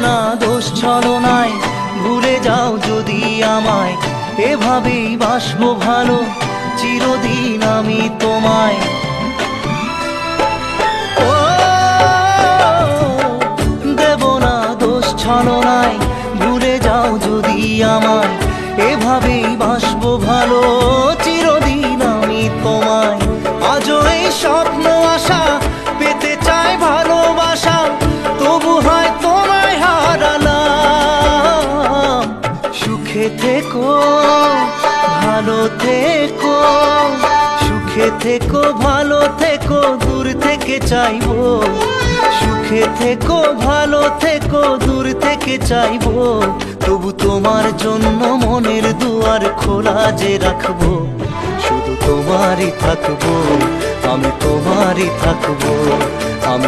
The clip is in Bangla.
না দোষ ছলনায়, ভুলে যাও যদি আমায়, এভাবেই বাসবো ভালো চিরদিন আমি তোমায়। ও দেব না দোষ ছলনায়, ভুলে যাও যদি আমায়, এভাবেই বাসবো ভালো চিরদিন আমি তোমায়। আজও এই স্বপ্ন আশা পেতে চাই ভালোবাসা, তবু হয় তোমায় হারালাম। সুখে থেকো ভালো থেকো, সুখে থেকো ভালো থেকো, দূর থেকে চাইবো। সুখে থেকো ভালো থেকো, দূর থেকে চাইবো, তবু তোমার জন্য মনের দুয়ার খোলা যে রাখবো। শুধু তোমারই থাকবো, আমি তোমারই থাকবো, আমি